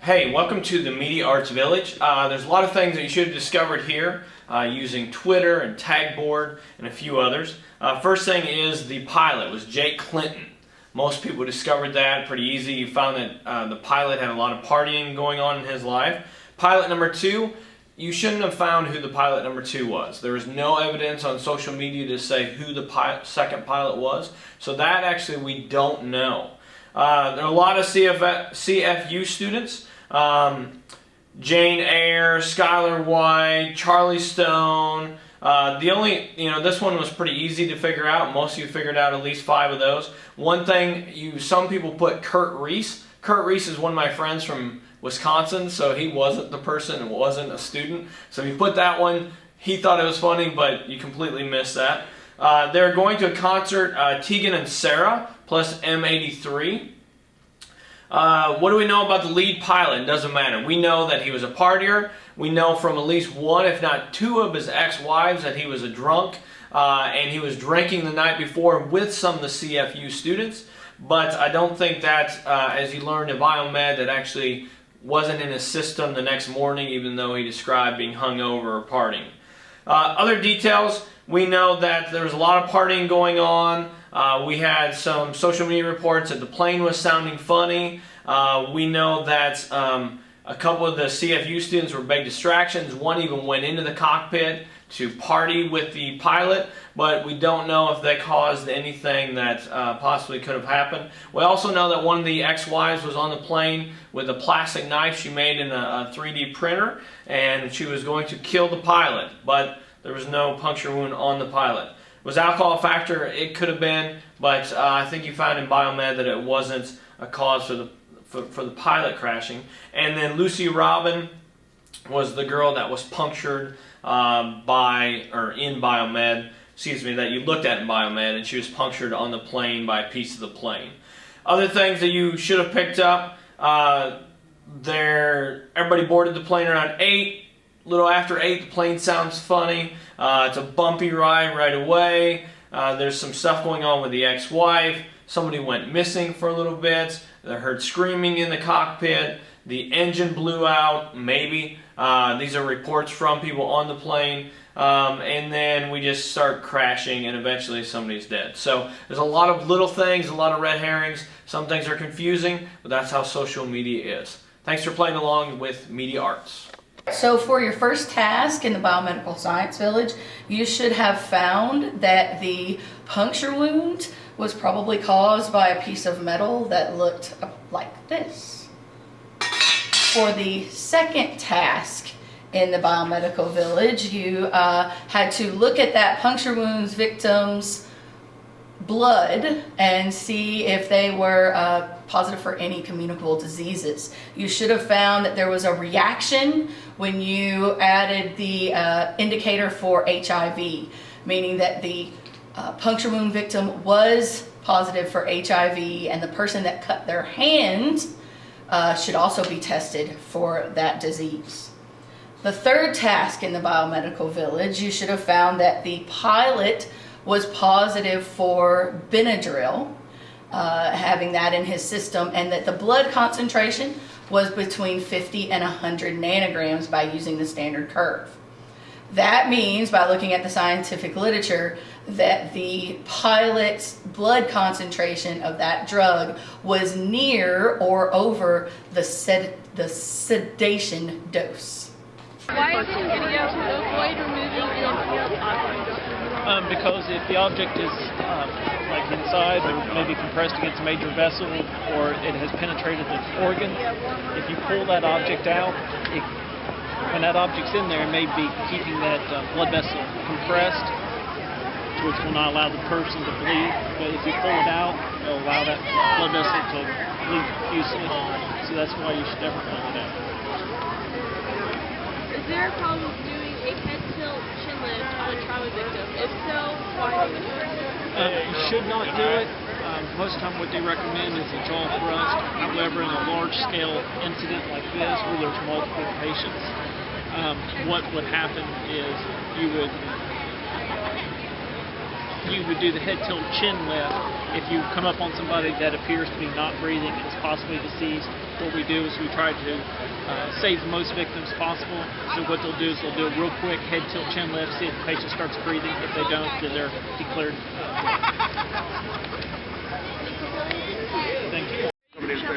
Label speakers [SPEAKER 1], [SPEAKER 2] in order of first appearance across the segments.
[SPEAKER 1] Hey, welcome to the Media Arts Village. There's a lot of things that you should have discovered here using Twitter and Tagboard and a few others. First thing is the pilot was Jake Clinton. Most people discovered that pretty easy. You found that the pilot had a lot of partying going on in his life. Pilot number two, you shouldn't have found who the pilot number two was. There was no evidence on social media to say who the second pilot was. So that actually we don't know. There are a lot of CFU students. Jane Eyre, Skylar White, Charlie Stone. This one was pretty easy to figure out. Most of you figured out at least 5 of those. One thing, some people put Kurt Reese. Kurt Reese is one of my friends from Wisconsin, so he wasn't the person and wasn't a student. So if you put that one, he thought it was funny, but you completely missed that. They're going to a concert, Tegan and Sarah, plus M83. What do we know about the lead pilot? It doesn't matter. We know that he was a partier. We know from at least one, if not 2 of his ex-wives that he was a drunk and he was drinking the night before with some of the CFU students. But I don't think that, as you learned in biomed, that actually wasn't in his system the next morning, even though he described being hungover or partying. Other details, we know that there was a lot of partying going on. We had some social media reports that the plane was sounding funny. We know that a couple of the CFU students were big distractions. One even went into the cockpit to party with the pilot, but we don't know if that caused anything that possibly could have happened. We also know that one of the ex-wives was on the plane with a plastic knife she made in a 3D printer, and she was going to kill the pilot, but there was no puncture wound on the pilot. Was alcohol a factor? It could have been, but I think you found in biomed that it wasn't a cause for the pilot crashing. And then Lucy Robin was the girl that was punctured in biomed, that you looked at in biomed, and she was punctured on the plane by a piece of the plane. Other things that you should have picked up, everybody boarded the plane around 8. A little after 8, the plane sounds funny. It's a bumpy ride right away. There's some stuff going on with the ex-wife. Somebody went missing for a little bit. They heard screaming in the cockpit. The engine blew out, maybe. These are reports from people on the plane. And then we just start crashing, and eventually somebody's dead. So there's a lot of little things, a lot of red herrings. Some things are confusing, but that's how social media is. Thanks for playing along with Media Arts.
[SPEAKER 2] So for your first task in the Biomedical Science Village, you should have found that the puncture wound was probably caused by a piece of metal that looked like this. For the second task in the Biomedical Village, you had to look at that puncture wounds victim's blood and see if they were positive for any communicable diseases. You should have found that there was a reaction when you added the indicator for HIV, meaning that the puncture wound victim was positive for HIV, and the person that cut their hand should also be tested for that disease. The third task in the Biomedical Village, you should have found that the pilot was positive for Benadryl, having that in his system, and that the blood concentration was between 50 and 100 nanograms by using the standard curve. That means, by looking at the scientific literature, that the pilot's blood concentration of that drug was near or over the sedation dose.
[SPEAKER 3] Why is it in video to avoid removing the object?
[SPEAKER 4] Because if the object is like inside or maybe compressed against a major vessel, or it has penetrated the organ, if you pull that object out, when that object's in there, it may be keeping that blood vessel compressed, which will not allow the person to bleed. But if you pull it out, it'll allow that blood vessel to bleed profusely. So that's why you should never pull it out.
[SPEAKER 3] Is there a problem with doing a head tilt chin lift on a trauma victim? If so, why?
[SPEAKER 4] You should not do it. Most of the time what they recommend is a jaw thrust. However, in a large-scale incident like this where there's multiple patients, what would happen is you would you would do the head tilt chin lift. If you come up on somebody that appears to be not breathing and is possibly deceased, what we do is we try to save the most victims possible. So what they'll do is they'll do a real quick head tilt chin lift, see if the patient starts breathing. If they don't, then they're declared. Thank you.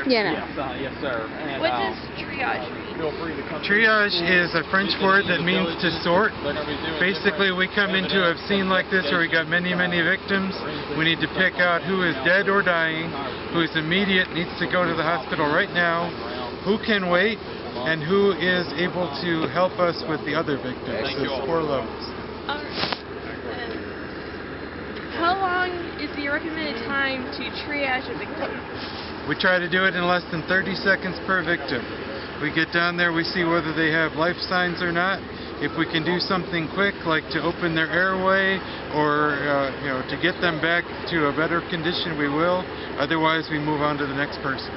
[SPEAKER 5] Yeah, no.
[SPEAKER 6] Yes, sir. And,
[SPEAKER 3] What does triage mean?
[SPEAKER 6] feel free to come.
[SPEAKER 7] Triage is a French word that means to sort.
[SPEAKER 6] They're gonna be doing
[SPEAKER 7] Basically, we come into a scene like this where we got many, many victims. We need to pick out who is dead or dying, who is immediate, needs to go to the hospital right now, who can wait, and who is able to help us with the other victims.
[SPEAKER 6] Thank you
[SPEAKER 7] There's
[SPEAKER 6] all.
[SPEAKER 7] 4 levels.
[SPEAKER 3] How long is the recommended time to triage a victim?
[SPEAKER 7] We try to do it in less than 30 seconds per victim. We get down there, we see whether they have life signs or not. If we can do something quick, like to open their airway or to get them back to a better condition, we will. Otherwise, we move on to the next person.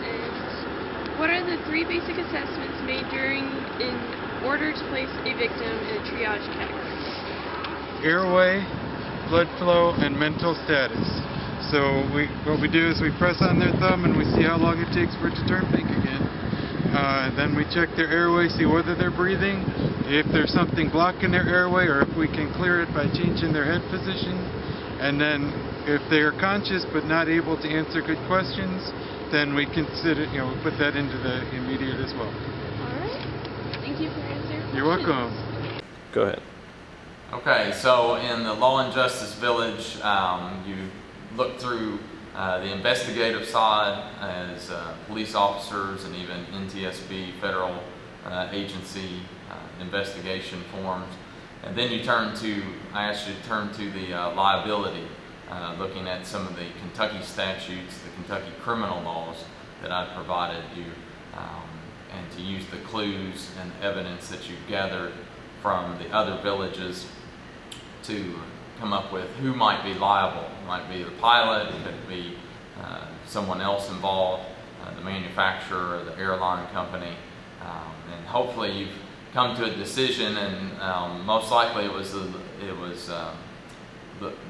[SPEAKER 3] And what are the 3 basic assessments made in order to place a victim in a triage category?
[SPEAKER 7] Airway, blood flow, and mental status. So what we do is we press on their thumb and we see how long it takes for it to turn pink again. Then we check their airway, see whether they're breathing, if there's something blocking their airway, or if we can clear it by changing their head position. And then if they are conscious but not able to answer good questions, then we consider, we put that into the immediate as well.
[SPEAKER 3] Alright. Thank you for answering.
[SPEAKER 7] You're welcome.
[SPEAKER 1] Go ahead.
[SPEAKER 8] Okay, so in the Law and Justice Village, you look through the investigative side as police officers and even NTSB, federal agency investigation forms. And then I asked you to turn to the liability, looking at some of the Kentucky statutes, the Kentucky criminal laws that I provided you, and to use the clues and evidence that you've gathered from the other villages to come up with who might be liable. It might be the pilot, it could be someone else involved, the manufacturer, or the airline company, and hopefully you've come to a decision. And most likely it was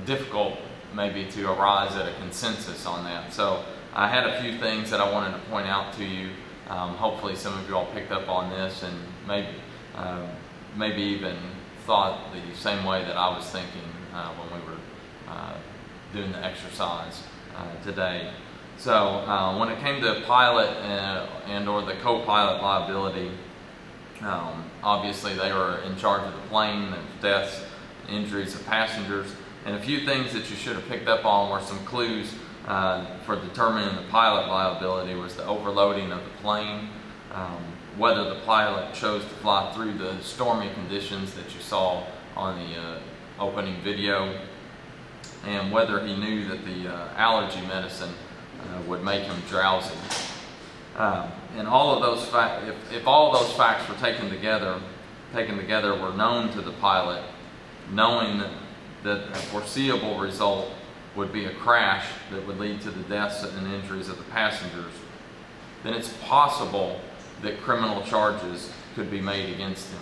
[SPEAKER 8] difficult maybe to arrive at a consensus on that. So I had a few things that I wanted to point out to you. Hopefully some of you all picked up on this and maybe even thought the same way that I was thinking when we were doing the exercise today. So when it came to pilot and or the co-pilot liability, obviously they were in charge of the plane. There was deaths, injuries of passengers, and a few things that you should have picked up on were some clues for determining the pilot liability. Was the overloading of the plane, whether the pilot chose to fly through the stormy conditions that you saw on the opening video, and whether he knew that the allergy medicine would make him drowsy. And all of those if all of those facts were taken together were known to the pilot, knowing that a foreseeable result would be a crash that would lead to the deaths and injuries of the passengers, then it's possible that criminal charges could be made against him.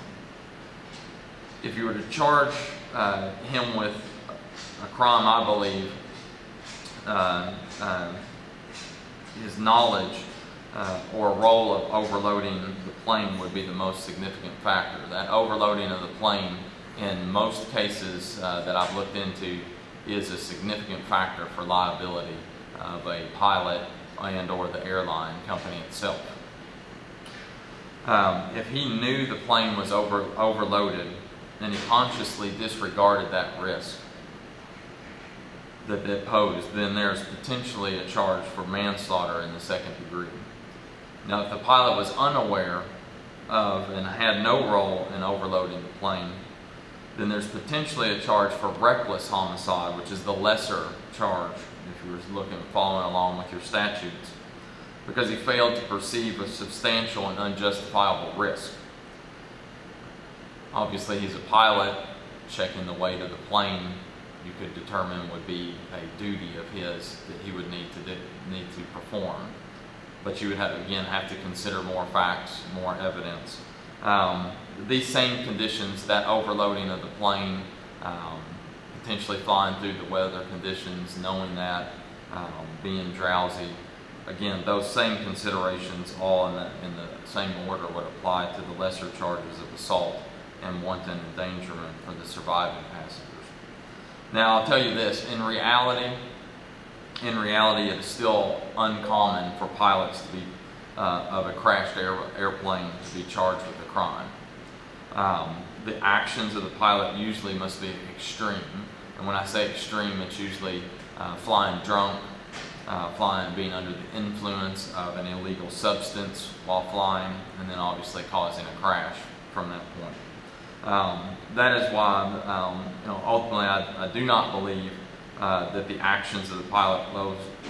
[SPEAKER 8] If you were to charge him with a crime, I believe his knowledge or role of overloading the plane would be the most significant factor. That overloading of the plane, in most cases that I've looked into, is a significant factor for liability of a pilot and or the airline company itself. If he knew the plane was overloaded and he consciously disregarded that risk that it posed, then there's potentially a charge for manslaughter in the second degree. Now, if the pilot was unaware of and had no role in overloading the plane, then there's potentially a charge for reckless homicide, which is the lesser charge if you were following along with your statutes, because he failed to perceive a substantial and unjustifiable risk. Obviously, he's a pilot. Checking the weight of the plane, you could determine, would be a duty of his that he would need to perform. But you would have to consider more facts, more evidence. These same conditions, that overloading of the plane, potentially flying through the weather conditions, knowing that, being drowsy. Again, those same considerations all in the same order would apply to the lesser charges of assault and wanton endangerment for the surviving passengers. Now, I'll tell you this, in reality, it is still uncommon for pilots to be, of a crashed airplane to be charged with a crime. The actions of the pilot usually must be extreme. And when I say extreme, it's usually flying drunk, being under the influence of an illegal substance while flying, and then obviously causing a crash from that point. That is why, ultimately, I do not believe that the actions of the pilot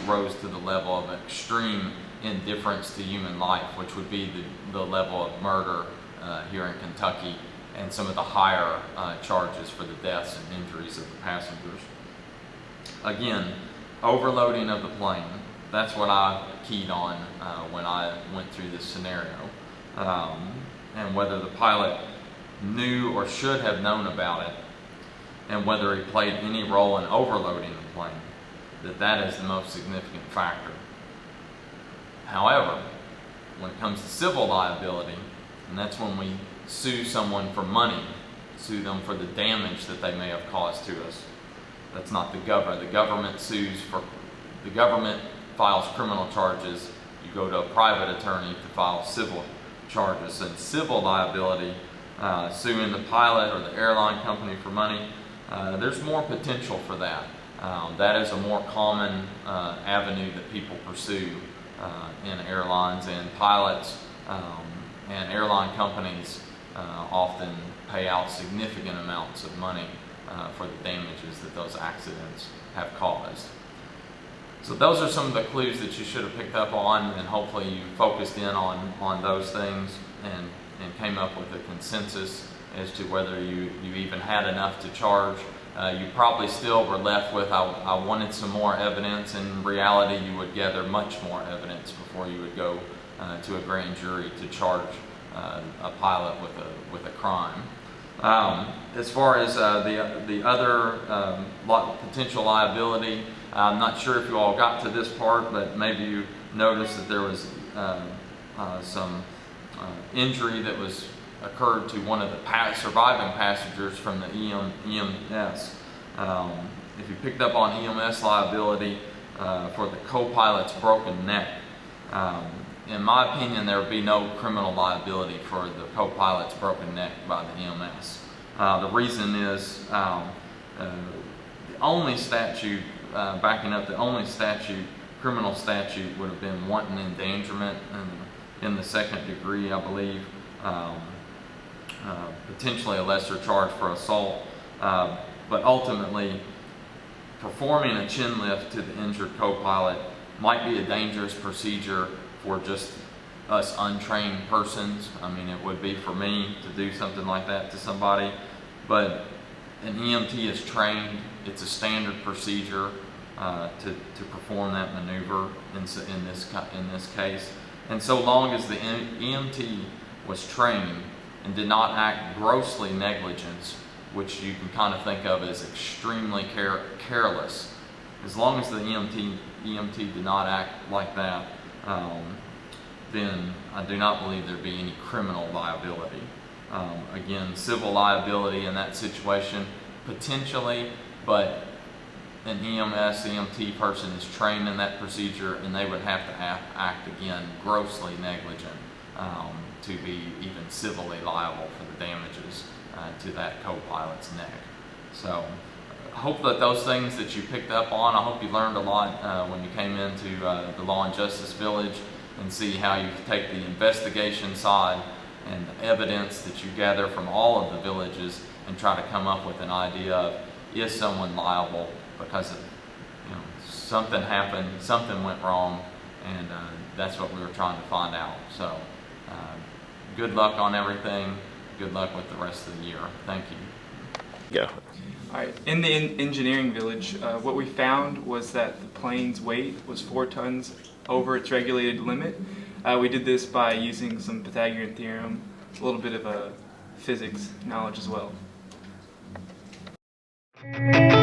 [SPEAKER 8] rose to the level of extreme indifference to human life, which would be the level of murder here in Kentucky and some of the higher charges for the deaths and injuries of the passengers. Again, overloading of the plane, that's what I keyed on when I went through this scenario. And whether the pilot knew or should have known about it, and whether he played any role in overloading the plane, that is the most significant factor. However, when it comes to civil liability, and that's when we sue someone for money, sue them for the damage that they may have caused to us. That's not the government. The government files criminal charges. You go to a private attorney to file civil charges. And civil liability, suing the pilot or the airline company for money, there's more potential for that. That is a more common avenue that people pursue in airlines, and pilots and airline companies often pay out significant amounts of money for the damages that those accidents have caused. So those are some of the clues that you should have picked up on, and hopefully you focused in on those things and came up with a consensus as to whether you even had enough to charge. You probably still were left with, I wanted some more evidence. In reality, you would gather much more evidence before you would go to a grand jury to charge a pilot with a crime. As far as the other potential liability, I'm not sure if you all got to this part, but maybe you noticed that there was some injury that occurred to one of the surviving passengers from the EMS. If you picked up on EMS liability for the co-pilot's broken neck, in my opinion, there would be no criminal liability for the co-pilot's broken neck by the EMS. The reason is the only statute, criminal statute would have been wanton endangerment in the second degree, I believe. Potentially a lesser charge for assault, but ultimately performing a chin lift to the injured co-pilot might be a dangerous procedure for just us untrained persons. I mean, it would be for me to do something like that to somebody, but an EMT is trained. It's a standard procedure to perform that maneuver in this case. And so long as the EMT was trained and did not act grossly negligent, which you can kind of think of as extremely careless, as long as the EMT did not act like that, then I do not believe there'd be any criminal liability. Again, civil liability in that situation, potentially, but an EMT person is trained in that procedure, and they would have to act again grossly negligent to be even civilly liable for the damages to that co-pilot's neck. So I hope that those things that you picked up on, I hope you learned a lot when you came into the Law and Justice Village, and see how you take the investigation side and the evidence that you gather from all of the villages and try to come up with an idea of, is someone liable because of, something happened, something went wrong, and that's what we were trying to find out. So good luck on everything. Good luck with the rest of the year. Thank you.
[SPEAKER 1] Go.
[SPEAKER 5] All right. In the engineering village, what we found was that the plane's weight was 4 tons over its regulated limit. We did this by using some Pythagorean theorem, a little bit of physics knowledge as well.
[SPEAKER 2] you.